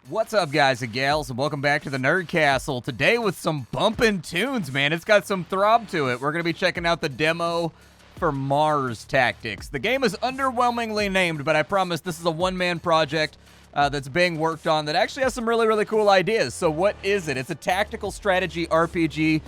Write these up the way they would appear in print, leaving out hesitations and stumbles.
What's up, guys and gals, and welcome back to the Nerd Castle. Today with some bumpin' tunes, man. It's got some throb to it. We're going to be checking out the demo for Mars Tactics. The game is underwhelmingly named, but I promise this is a one-man project that's being worked on that actually has some really, really cool ideas. So what is it? It's a tactical strategy RPG.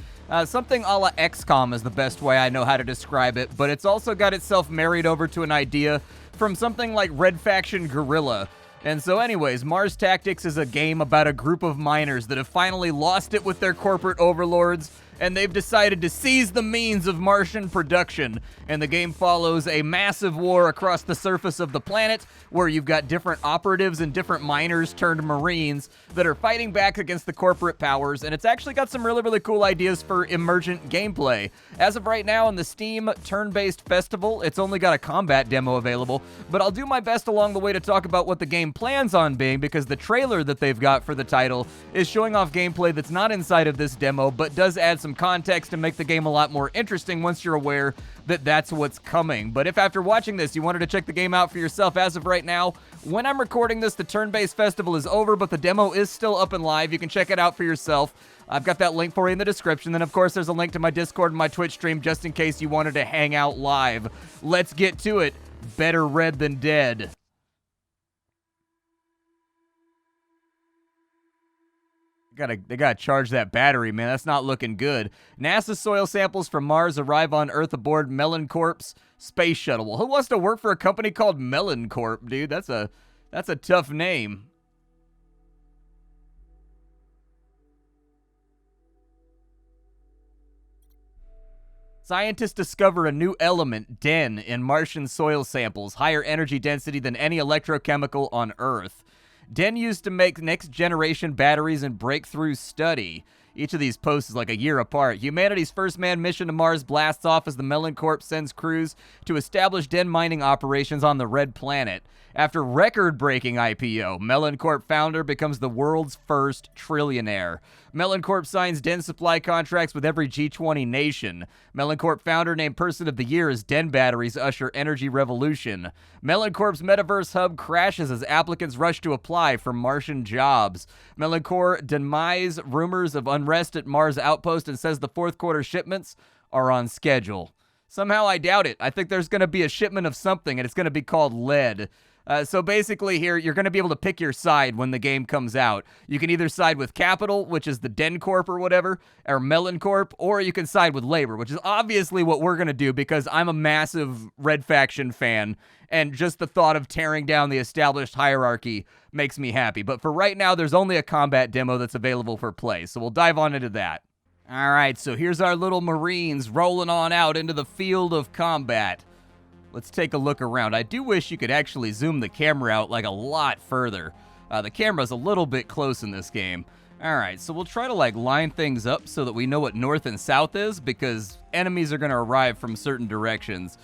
Something a la XCOM is the best way I know how to describe it, but it's also got itself married over to an idea from something like Red Faction Guerrilla. And so anyways, Mars Tactics is a game about a group of miners that have finally lost it with their corporate overlords, and they've decided to seize the means of Martian production. And the game follows a massive war across the surface of the planet, where you've got different operatives and different miners turned Marines that are fighting back against the corporate powers, and it's actually got some really, really cool ideas for emergent gameplay. As of right now, in the Steam Turn-Based Festival, it's only got a combat demo available, but I'll do my best along the way to talk about what the game plans on being, because the trailer that they've got for the title is showing off gameplay that's not inside of this demo, but does add some context and make the game a lot more interesting once you're aware that that's what's coming. But if after watching this you wanted to check the game out for yourself, as of right now, when I'm recording this, the Turn-Based Festival is over, but the demo is still up and live. You can check it out for yourself. I've got that link for you in the description. Then, of course, there's a link to my Discord and my Twitch stream just in case you wanted to hang out live. Let's get to it. Better red than dead. They gotta charge that battery, man. That's not looking good. NASA soil samples from Mars arrive on Earth aboard Melon Corp's space shuttle. Well, who wants to work for a company called Melon Corp, dude? That's a tough name. Scientists discover a new element, Den, in Martian soil samples, higher energy density than any electrochemical on Earth. Den used to make next-generation batteries and breakthrough study. Each of these posts is like a year apart. Humanity's first manned mission to Mars blasts off as the Melon Corp sends crews to establish Den mining operations on the Red Planet. After record-breaking IPO, Melon Corp founder becomes the world's first trillionaire. Melon Corp signs Den supply contracts with every G20 nation. Melon Corp founder named Person of the Year as Den batteries usher energy revolution. Melon Corp's metaverse hub crashes as applicants rush to apply for Martian jobs. Melon Corp denies rumors of unrest at Mars outpost and says the fourth quarter shipments are on schedule. Somehow I doubt it. I think there's going to be a shipment of something, and it's going to be called lead. So basically here, you're going to be able to pick your side when the game comes out. You can either side with Capital, which is the Den Corp or whatever, or Melon Corp, or you can side with Labor, which is obviously what we're going to do because I'm a massive Red Faction fan, and just the thought of tearing down the established hierarchy makes me happy. But for right now, there's only a combat demo that's available for play, so we'll dive on into that. All right, so here's our little Marines rolling on out into the field of combat. Let's take a look around. I do wish you could actually zoom the camera out like a lot further. The camera's a little bit close in this game. All right, so we'll try to like line things up so that we know what north and south is, because enemies are going to arrive from certain directions.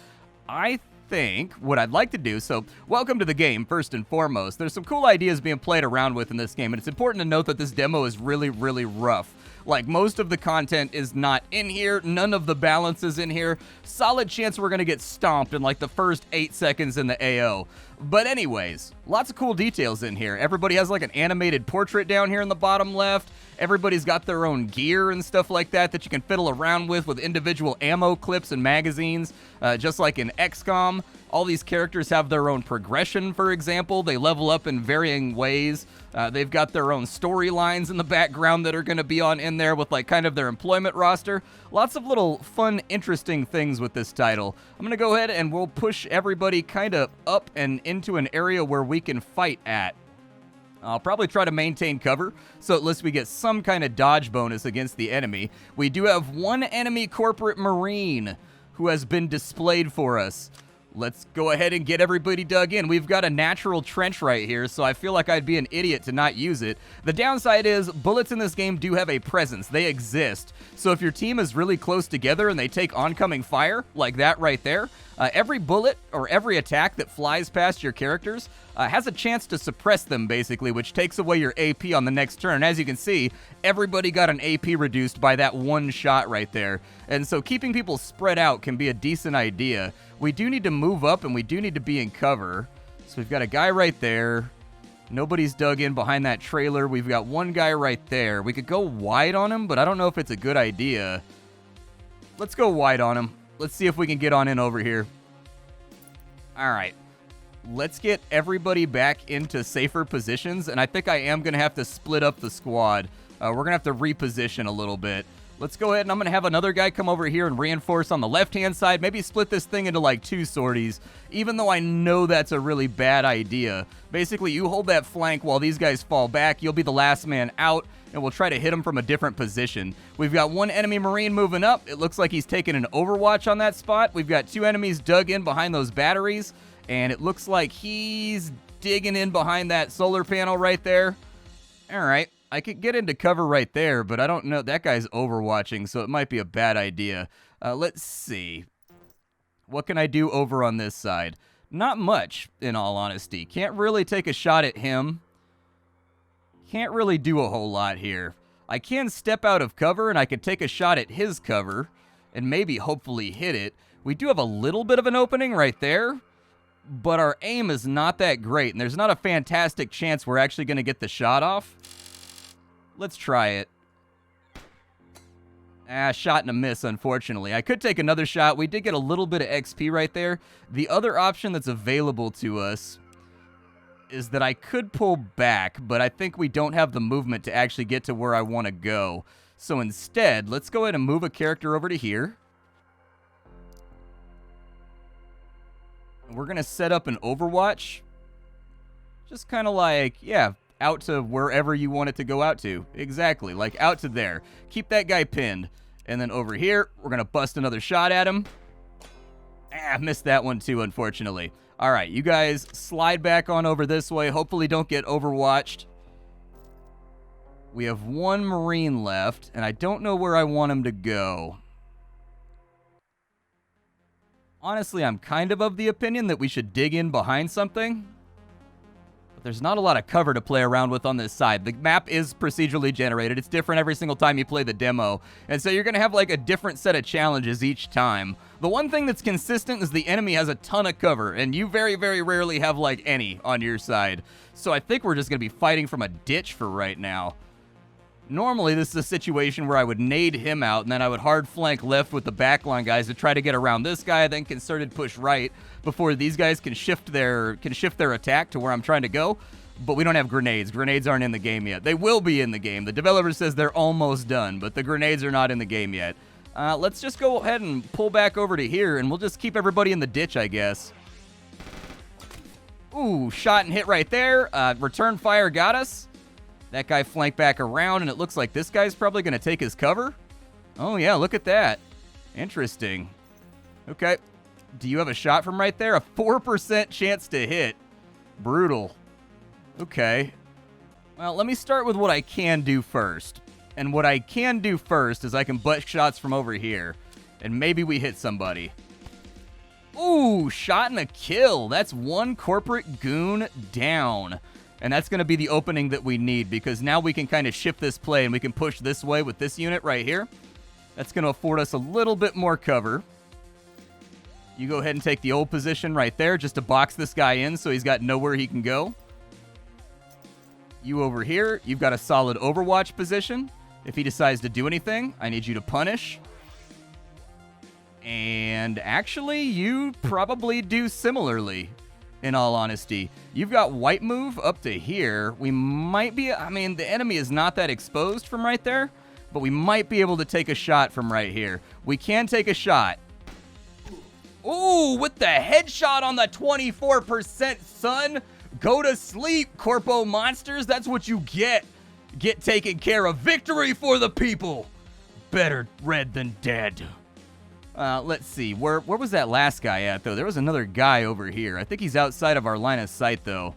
I think what I'd like to do, so welcome to the game first and foremost. There's some cool ideas being played around with in this game, and it's important to note that this demo is really, really rough. Like, most of the content is not in here. None of the balance is in here. Solid chance we're going to get stomped in, like, the first 8 seconds in the AO. But anyways, lots of cool details in here. Everybody has, like, an animated portrait down here in the bottom left. Everybody's got their own gear and stuff like that you can fiddle around with individual ammo clips and magazines, just like in XCOM. All these characters have their own progression, for example. They level up in varying ways. They've got their own storylines in the background that are going to be on in there with like kind of their employment roster. Lots of little fun, interesting things with this title. I'm going to go ahead and we'll push everybody kind of up and into an area where we can fight at. I'll probably try to maintain cover, so at least we get some kind of dodge bonus against the enemy. We do have one enemy corporate Marine who has been displayed for us. Let's go ahead and get everybody dug in. We've got a natural trench right here, so I feel like I'd be an idiot to not use it. The downside is bullets in this game do have a presence. They exist. So if your team is really close together and they take oncoming fire, like that right there, every bullet or every attack that flies past your characters has a chance to suppress them, basically, which takes away your AP on the next turn. As you can see, everybody got an AP reduced by that one shot right there. And so keeping people spread out can be a decent idea. We do need to move up, and we do need to be in cover. So we've got a guy right there. Nobody's dug in behind that trailer. We've got one guy right there. We could go wide on him, but I don't know if it's a good idea. Let's go wide on him. Let's see if we can get on in over here. All right. Let's get everybody back into safer positions, and I think I am going to have to split up the squad. We're going to have to reposition a little bit. Let's go ahead, and I'm going to have another guy come over here and reinforce on the left-hand side. Maybe split this thing into, like, 2 sorties, even though I know that's a really bad idea. Basically, you hold that flank while these guys fall back. You'll be the last man out, and we'll try to hit him from a different position. We've got one enemy Marine moving up. It looks like he's taking an overwatch on that spot. We've got 2 enemies dug in behind those batteries, and it looks like he's digging in behind that solar panel right there. All right. I could get into cover right there, but I don't know. That guy's overwatching, so it might be a bad idea. Let's see. What can I do over on this side? Not much, in all honesty. Can't really take a shot at him. Can't really do a whole lot here. I can step out of cover, and I can take a shot at his cover, and maybe hopefully hit it. We do have a little bit of an opening right there, but our aim is not that great, and there's not a fantastic chance we're actually going to get the shot off. Let's try it. Shot and a miss, unfortunately. I could take another shot. We did get a little bit of XP right there. The other option that's available to us is that I could pull back, but I think we don't have the movement to actually get to where I want to go. So instead, let's go ahead and move a character over to here. We're going to set up an overwatch. Just kind of like, yeah, out to wherever you want it to go out to. Exactly, like out to there. Keep that guy pinned. And then over here, we're going to bust another shot at him. Missed that one too, unfortunately. All right, you guys slide back on over this way. Hopefully don't get overwatched. We have one Marine left, and I don't know where I want him to go. Honestly, I'm kind of the opinion that we should dig in behind something. There's not a lot of cover to play around with on this side. The map is procedurally generated. It's different every single time you play the demo. And so you're going to have like a different set of challenges each time. The one thing that's consistent is the enemy has a ton of cover, and you very, very rarely have like any on your side. So I think we're just going to be fighting from a ditch for right now. Normally, this is a situation where I would nade him out, and then I would hard flank left with the backline guys to try to get around this guy, then concerted push right before these guys can shift their attack to where I'm trying to go. But we don't have grenades. Grenades aren't in the game yet. They will be in the game. The developer says they're almost done, but the grenades are not in the game yet. Let's just go ahead and pull back over to here, and we'll just keep everybody in the ditch, I guess. Ooh, shot and hit right there. Return fire got us. That guy flanked back around, and it looks like this guy's probably going to take his cover. Oh, yeah, look at that. Interesting. Okay. Do you have a shot from right there? A 4% chance to hit. Brutal. Okay. Well, let me start with what I can do first. And what I can do first is I can butt shots from over here. And maybe we hit somebody. Ooh, shot and a kill. That's one corporate goon down. And that's going to be the opening that we need, because now we can kind of shift this play and we can push this way with this unit right here. That's going to afford us a little bit more cover. You go ahead and take the old position right there just to box this guy in so he's got nowhere he can go. You over here, you've got a solid overwatch position. If he decides to do anything, I need you to punish. And actually, you probably do similarly. In all honesty, you've got white move up to here. We might be, I mean, the enemy is not that exposed from right there, but we might be able to take a shot from right here. We can take a shot. Ooh, with the headshot on the 24%, son. Go to sleep, corpo monsters. That's what you get. Get taken care of. Victory for the people. Better red than dead. Let's see. Where was that last guy at, though? There was another guy over here. I think he's outside of our line of sight, though.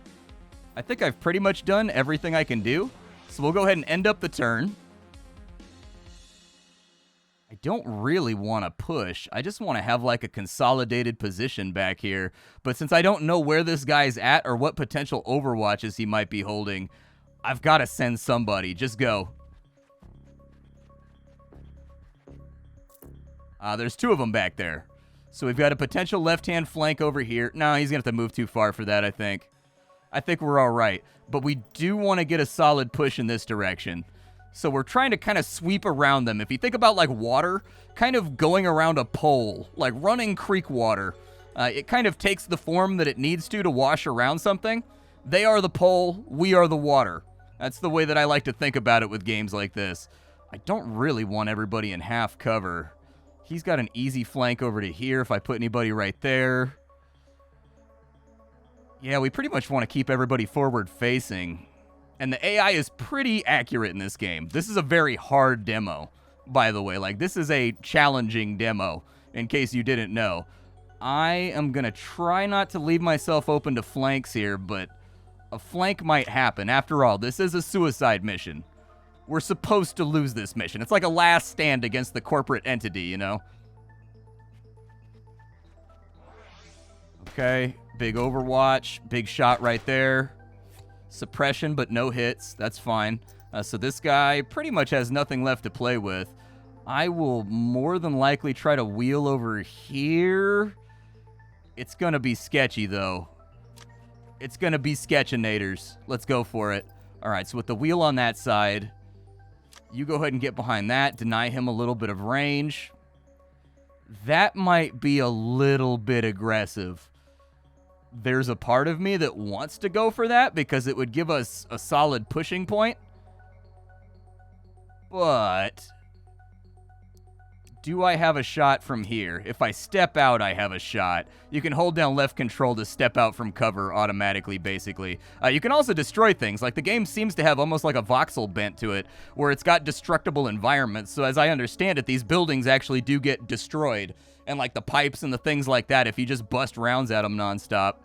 I think I've pretty much done everything I can do. So we'll go ahead and end up the turn. I don't really want to push. I just want to have, like, a consolidated position back here. But since I don't know where this guy's at or what potential overwatches he might be holding, I've got to send somebody. Just go. There's 2 of them back there. So we've got a potential left-hand flank over here. No, he's going to have to move too far for that, I think. I think we're all right. But we do want to get a solid push in this direction. So we're trying to kind of sweep around them. If you think about like water, kind of going around a pole, like running creek water, it kind of takes the form that it needs to wash around something. They are the pole, we are the water. That's the way that I like to think about it with games like this. I don't really want everybody in half cover. He's got an easy flank over to here if I put anybody right there. Yeah, we pretty much want to keep everybody forward facing. And the AI is pretty accurate in this game. This is a very hard demo, by the way. Like, this is a challenging demo, in case you didn't know. I am going to try not to leave myself open to flanks here, but a flank might happen. After all, this is a suicide mission. We're supposed to lose this mission. It's like a last stand against the corporate entity, you know? Okay, big overwatch, big shot right there. Suppression, but no hits. That's fine. So this guy pretty much has nothing left to play with. I will more than likely try to wheel over here. It's going to be sketchy, though. It's going to be sketchinators. Let's go for it. All right, so with the wheel on that side, you go ahead and get behind that. Deny him a little bit of range. That might be a little bit aggressive. There's a part of me that wants to go for that because it would give us a solid pushing point. But do I have a shot from here? If I step out, I have a shot. You can hold down left control to step out from cover automatically, basically. You can also destroy things. Like, the game seems to have almost like a voxel bent to it, where it's got destructible environments. So as I understand it, these buildings actually do get destroyed. And like the pipes and the things like that, if you just bust rounds at them nonstop.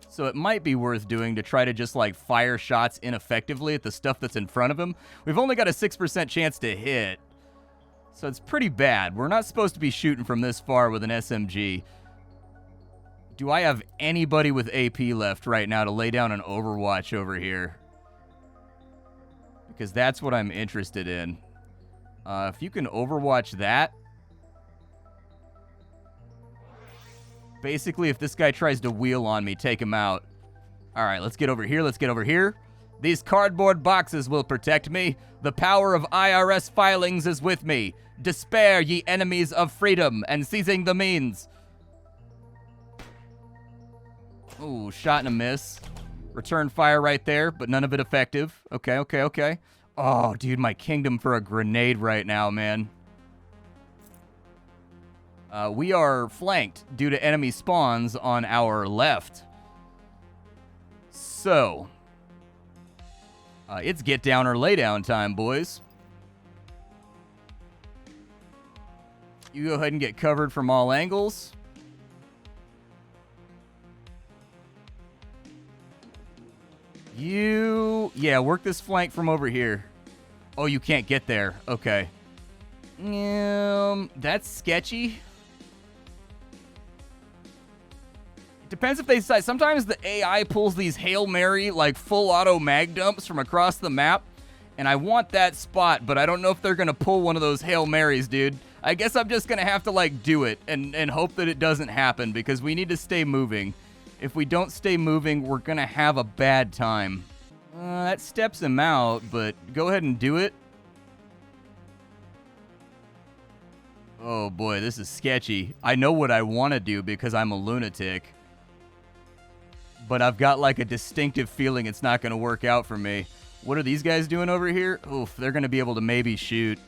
So it might be worth doing to try to just like fire shots ineffectively at the stuff that's in front of him. We've only got a 6% chance to hit. So it's pretty bad. We're not supposed to be shooting from this far with an SMG. Do I have anybody with AP left right now to lay down an overwatch over here? Because that's what I'm interested in. If you can overwatch that. Basically, if this guy tries to wheel on me, take him out. All right, let's get over here. Let's get over here. These cardboard boxes will protect me. The power of IRS filings is with me. Despair, ye enemies of freedom, and seizing the means. Ooh, shot and a miss. Return fire right there, but none of it effective. Okay, okay, okay. Oh, dude, my kingdom for a grenade right now, man. We are flanked due to enemy spawns on our left. So, it's get down or lay down time, boys. You go ahead and get covered from all angles. Yeah, work this flank from over here. Oh, you can't get there. Okay. That's sketchy. Depends if they decide. Sometimes the AI pulls these Hail Mary, like, full auto mag dumps from across the map, and I want that spot, but I don't know if they're going to pull one of those Hail Marys, dude. I guess I'm just going to have to, like, do it and hope that it doesn't happen, because we need to stay moving. If we don't stay moving, we're going to have a bad time. That steps him out, but go ahead and do it. Oh, boy, this is sketchy. I know what I want to do because I'm a lunatic. But I've got like a distinctive feeling it's not going to work out for me. What are these guys doing over here? Oof, they're going to be able to maybe shoot.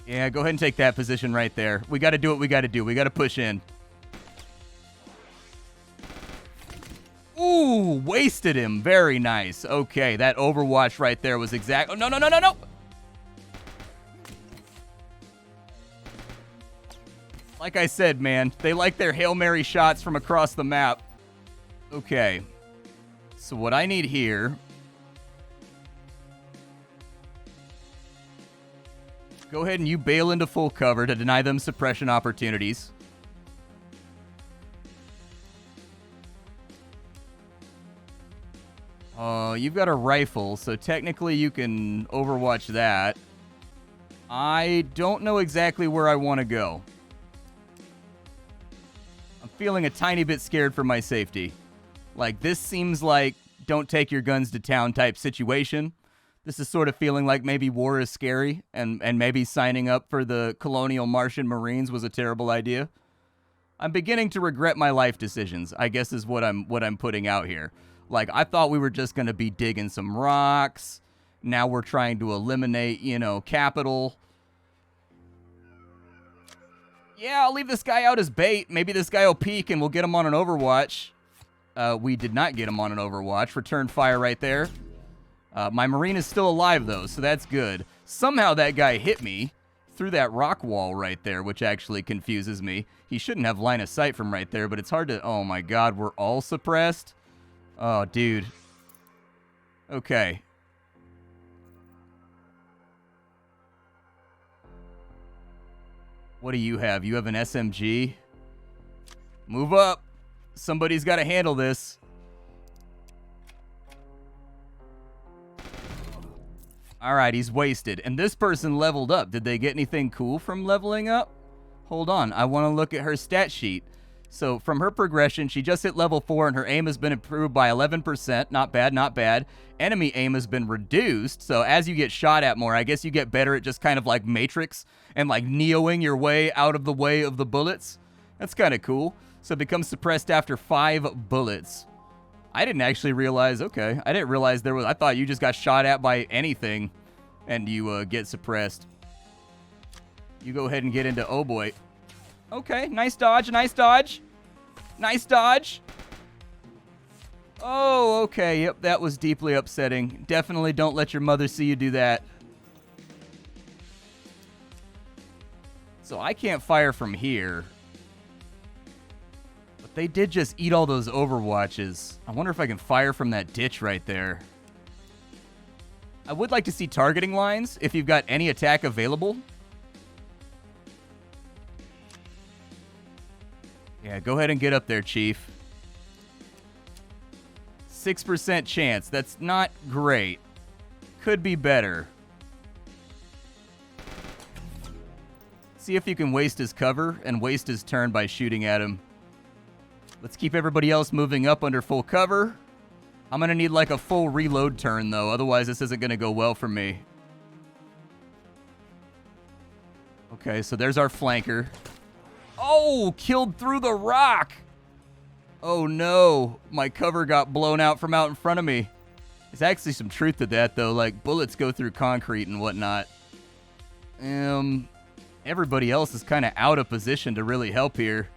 Yeah, go ahead and take that position right there. We got to do what we got to do. We got to push in. Ooh, wasted him. Very nice. Okay, that overwatch right there was exact. Oh, no, no, no, no, no. Like I said, man, they like their Hail Mary shots from across the map. Okay. So what I need here... Go ahead and you bail into full cover to deny them suppression opportunities. You've got a rifle, so technically you can overwatch that. I don't know exactly where I want to go. I'm feeling a tiny bit scared for my safety. Like, this seems like don't take your guns to town type situation. This is sort of feeling like maybe war is scary, and maybe signing up for the colonial Martian Marines was a terrible idea. I'm beginning to regret my life decisions, I guess is what I'm putting out here. Like, I thought we were just going to be digging some rocks. Now we're trying to eliminate, capital. Yeah, I'll leave this guy out as bait. Maybe this guy will peek and we'll get him on an Overwatch. We did not get him on an Overwatch. Return fire right there. My Marine is still alive, though, so that's good. Somehow that guy hit me through that rock wall right there, which actually confuses me. He shouldn't have line of sight from right there, but it's hard to... Oh, my God, we're all suppressed? Oh, dude. Okay. What do you have? You have an SMG? Move up. Somebody's got to handle this. All right, he's wasted. And this person leveled up. Did they get anything cool from leveling up? Hold on. I want to look at her stat sheet. So from her progression, she just hit level 4 and her aim has been improved by 11%. Not bad, not bad. Enemy aim has been reduced. So as you get shot at more, I guess you get better at just kind of like Matrix and like Neoing your way out of the way of the bullets. That's kind of cool. So it becomes suppressed after 5 bullets. I didn't actually realize, okay, I didn't realize there was, I thought you just got shot at by anything and you get suppressed. You go ahead and get into, oh boy. Okay, nice dodge, nice dodge. Nice dodge. Oh, okay, yep, that was deeply upsetting. Definitely don't let your mother see you do that. So I can't fire from here. But they did just eat all those Overwatches. I wonder if I can fire from that ditch right there. I would like to see targeting lines if you've got any attack available. Yeah, go ahead and get up there, Chief. 6% chance. That's not great. Could be better. See if you can waste his cover and waste his turn by shooting at him. Let's keep everybody else moving up under full cover. I'm going to need like a full reload turn, though. Otherwise, this isn't going to go well for me. Okay, so there's our flanker. Oh, killed through the rock. Oh, no. My cover got blown out from out in front of me. There's actually some truth to that, though. Like, bullets go through concrete and whatnot. Everybody else is kind of out of position to really help here.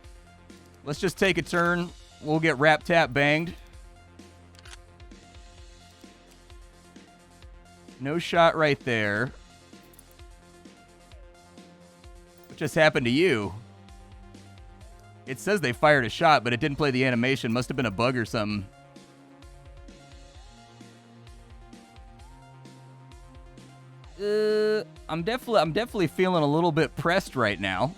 Let's just take a turn. We'll get rap-tap banged. No shot right there. What just happened to you? It says they fired a shot, but it didn't play the animation. Must have been a bug or something. I'm definitely feeling a little bit pressed right now.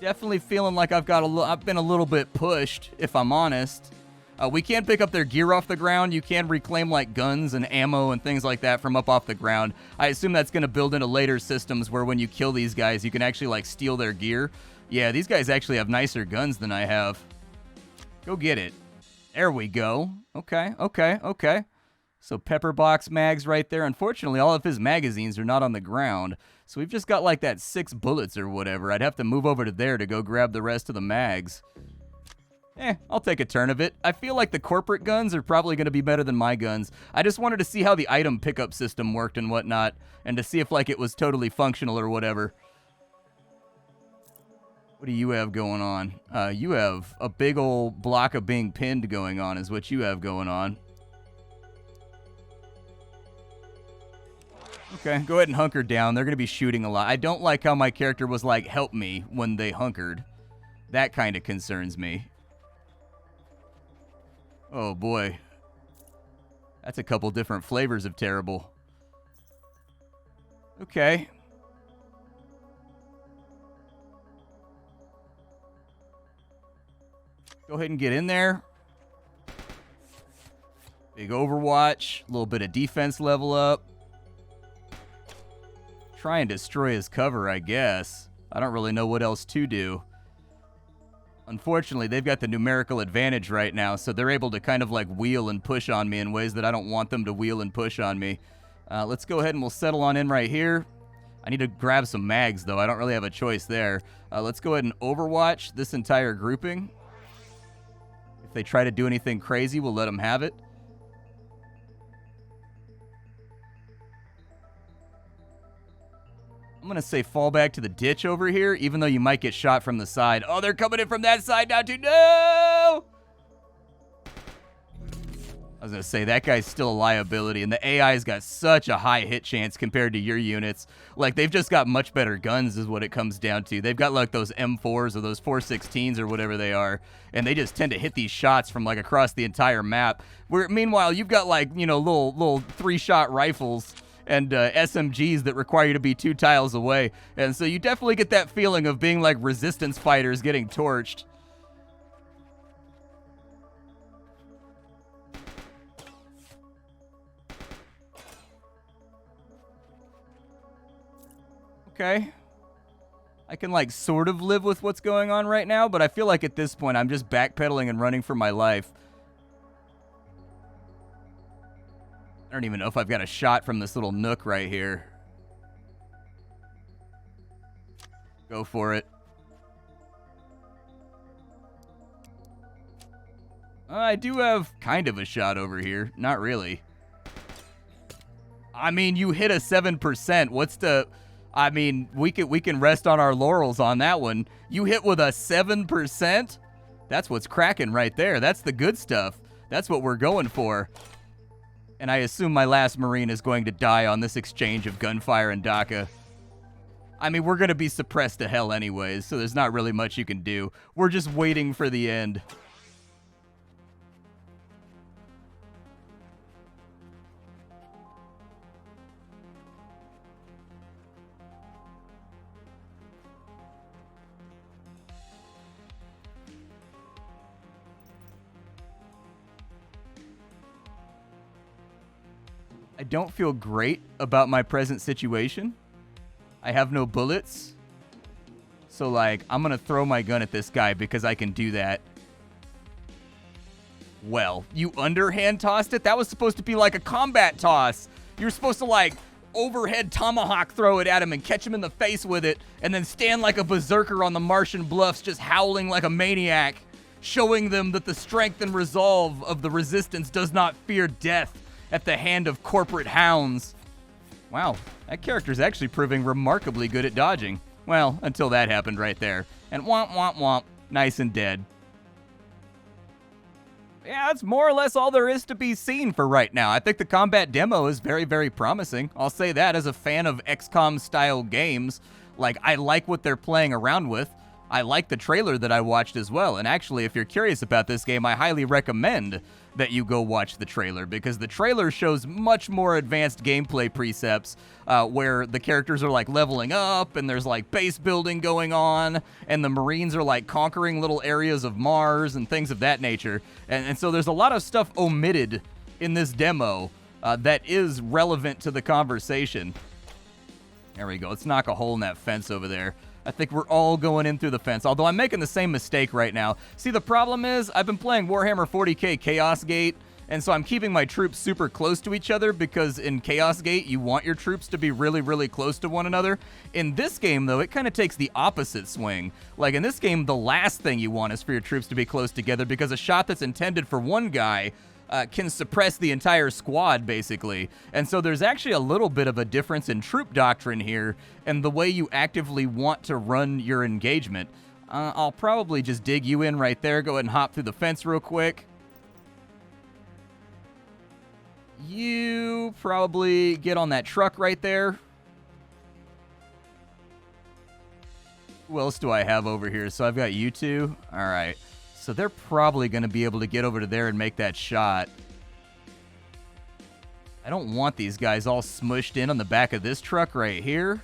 Definitely feeling like I've been a little bit pushed, if I'm honest. We can pick up their gear off the ground. You can reclaim like guns and ammo and things like that from up off the ground. I assume that's going to build into later systems where when you kill these guys, you can actually like steal their gear. Yeah, these guys actually have nicer guns than I have. Go get it. There we go. Okay, okay, okay. So pepper box mags right there. Unfortunately, all of his magazines are not on the ground. So we've just got like that 6 bullets or whatever. I'd have to move over to there to go grab the rest of the mags. I'll take a turn of it. I feel like the corporate guns are probably going to be better than my guns. I just wanted to see how the item pickup system worked and whatnot, and to see if like it was totally functional or whatever. What do you have going on? You have a big old block of being pinned going on is what you have going on. Okay, go ahead and hunker down. They're going to be shooting a lot. I don't like how my character was like, help me, when they hunkered. That kind of concerns me. Oh, boy. That's a couple different flavors of terrible. Okay. Go ahead and get in there. Big Overwatch. A little bit of defense level up. Try and destroy his cover, I guess. I don't really know what else to do. Unfortunately, they've got the numerical advantage right now, so they're able to kind of like wheel and push on me in ways that I don't want them to wheel and push on me. Let's go ahead and we'll settle on in right here. I need to grab some mags, though. I don't really have a choice there. Let's go ahead and overwatch this entire grouping. If they try to do anything crazy, we'll let them have it. I'm going to say fall back to the ditch over here, even though you might get shot from the side. Oh, they're coming in from that side now, too. No! I was going to say, that guy's still a liability, and the AI's got such a high hit chance compared to your units. Like, they've just got much better guns is what it comes down to. They've got, like, those M4s or those 416s or whatever they are, and they just tend to hit these shots from, like, across the entire map. Where, meanwhile, you've got, like, you know, little 3-shot rifles and SMGs that require you to be 2 tiles away. And so you definitely get that feeling of being like resistance fighters getting torched. Okay. I can like sort of live with what's going on right now, but I feel like at this point I'm just backpedaling and running for my life. I don't even know if I've got a shot from this little nook right here. Go for it. I do have kind of a shot over here. Not really. I mean, you hit a 7%. What's the... I mean, we can rest on our laurels on that one. You hit with a 7%? That's what's cracking right there. That's the good stuff. That's what we're going for. And I assume my last Marine is going to die on this exchange of gunfire and DACA. I mean, we're going to be suppressed to hell anyways, so there's not really much you can do. We're just waiting for the end. I don't feel great about my present situation. I have no bullets. So, like, I'm going to throw my gun at this guy because I can do that. Well, you underhand tossed it? That was supposed to be like a combat toss. You're supposed to, like, overhead tomahawk throw it at him and catch him in the face with it, and then stand like a berserker on the Martian bluffs just howling like a maniac, showing them that the strength and resolve of the resistance does not fear death at the hand of corporate hounds. Wow, that character's actually proving remarkably good at dodging. Well, until that happened right there. And womp, womp, womp, nice and dead. Yeah, that's more or less all there is to be seen for right now. I think the combat demo is very, very promising. I'll say that as a fan of XCOM-style games. Like, I like what they're playing around with. I like the trailer that I watched as well. And actually, if you're curious about this game, I highly recommend that you go watch the trailer, because the trailer shows much more advanced gameplay precepts where the characters are like leveling up and there's like base building going on and the Marines are like conquering little areas of Mars and things of that nature. And so there's a lot of stuff omitted in this demo that is relevant to the conversation. There we go. Let's knock a hole in that fence over there. I think we're all going in through the fence, although I'm making the same mistake right now. See, the problem is I've been playing Warhammer 40k Chaos Gate, and so I'm keeping my troops super close to each other because in Chaos Gate, you want your troops to be really, really close to one another. In this game, though, it kind of takes the opposite swing. Like, in this game, the last thing you want is for your troops to be close together because a shot that's intended for one guy can suppress the entire squad, basically. And so there's actually a little bit of a difference in troop doctrine here and the way you actively want to run your engagement. I'll probably just dig you in right there. Go ahead and hop through the fence real quick. You probably get on that truck right there. Who else do I have over here? So I've got you two. All right. So they're probably going to be able to get over to there and make that shot. I don't want these guys all smushed in on the back of this truck right here.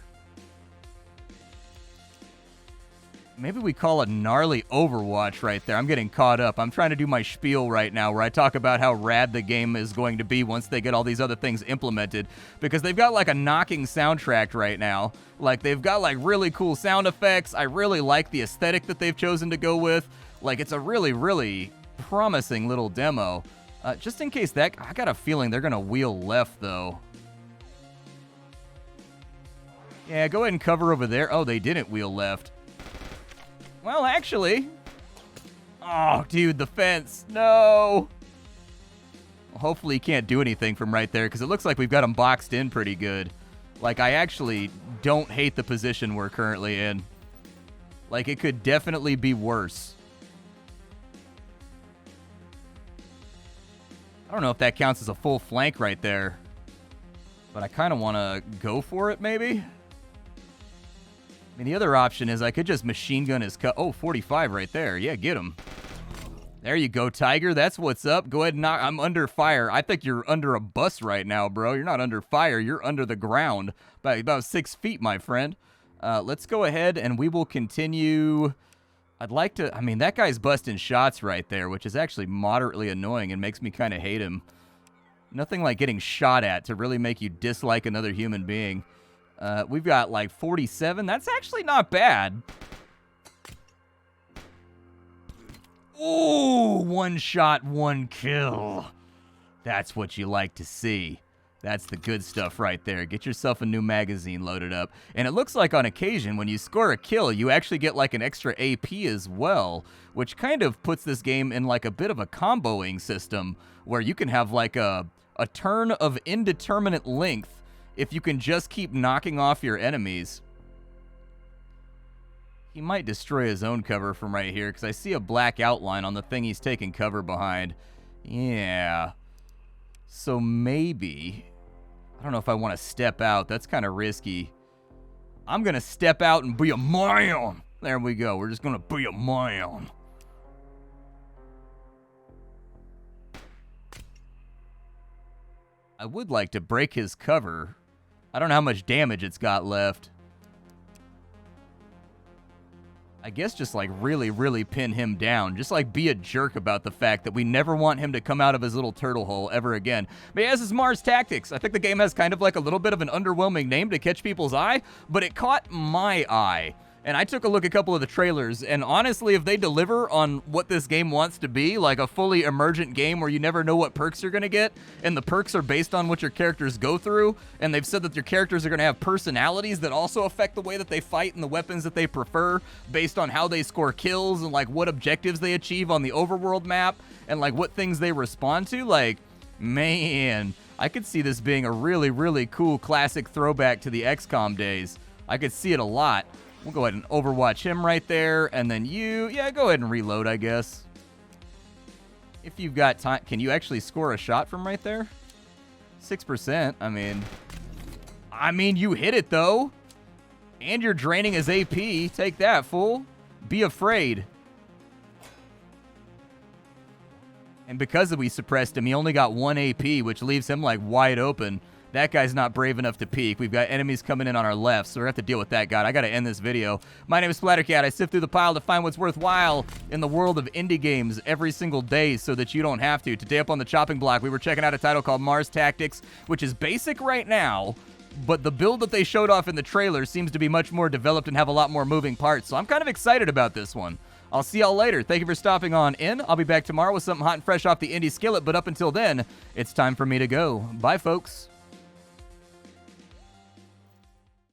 Maybe we call a gnarly Overwatch right there. I'm getting caught up. I'm trying to do my spiel right now where I talk about how rad the game is going to be once they get all these other things implemented. Because they've got like a knocking soundtrack right now. Like, they've got like really cool sound effects. I really like the aesthetic that they've chosen to go with. Like, it's a really, really promising little demo. Just in case that... I got a feeling they're going to wheel left, though. Yeah, go ahead and cover over there. Oh, they didn't wheel left. Well, actually... Oh, dude, the fence. No! Well, hopefully he can't do anything from right there, because it looks like we've got him boxed in pretty good. Like, I actually don't hate the position we're currently in. Like, it could definitely be worse. I don't know if that counts as a full flank right there. But I kind of want to go for it, maybe? I mean, the other option is I could just machine gun his cut. Oh, 45 right there. Yeah, get him. There you go, Tiger. That's what's up. Go ahead and knock. I'm under fire. I think you're under a bus right now, bro. You're not under fire. You're under the ground. By about 6 feet, my friend. Let's go ahead and we will continue. I'd like to... I mean, that guy's busting shots right there, which is actually moderately annoying and makes me kind of hate him. Nothing like getting shot at to really make you dislike another human being. We've got like 47. That's actually not bad. Ooh, 1 shot, 1 kill. That's what you like to see. That's the good stuff right there. Get yourself a new magazine loaded up. And it looks like on occasion, when you score a kill, you actually get like an extra AP as well, which kind of puts this game in like a bit of a comboing system where you can have like a turn of indeterminate length if you can just keep knocking off your enemies. He might destroy his own cover from right here, because I see a black outline on the thing he's taking cover behind. Yeah. So maybe... I don't know if I want to step out. That's kind of risky. I'm going to step out and be a man. There we go. We're just going to be a man. I would like to break his cover. I don't know how much damage it's got left. I guess just like really, really pin him down. Just like be a jerk about the fact that we never want him to come out of his little turtle hole ever again. But yeah, this is Mars Tactics. I think the game has kind of like a little bit of an underwhelming name to catch people's eye, but it caught my eye. And I took a look at a couple of the trailers, and honestly, if they deliver on what this game wants to be, like a fully emergent game where you never know what perks you're going to get, and the perks are based on what your characters go through, and they've said that your characters are going to have personalities that also affect the way that they fight and the weapons that they prefer based on how they score kills and like what objectives they achieve on the overworld map and like what things they respond to, like, man, I could see this being a really, really cool classic throwback to the XCOM days. I could see it a lot. We'll go ahead and overwatch him right there, and then you... Yeah, go ahead and reload, I guess. If you've got time... Can you actually score a shot from right there? 6%, I mean, you hit it, though. And you're draining his AP. Take that, fool. Be afraid. And because we suppressed him, he only got 1 AP, which leaves him, like, wide open. That guy's not brave enough to peek. We've got enemies coming in on our left, so we're going to have to deal with that guy. I got to end this video. My name is Splattercat. I sift through the pile to find what's worthwhile in the world of indie games every single day so that you don't have to. Today up on the chopping block, we were checking out a title called Mars Tactics, which is basic right now, but the build that they showed off in the trailer seems to be much more developed and have a lot more moving parts, so I'm kind of excited about this one. I'll see y'all later. Thank you for stopping on in. I'll be back tomorrow with something hot and fresh off the indie skillet, but up until then, it's time for me to go. Bye, folks.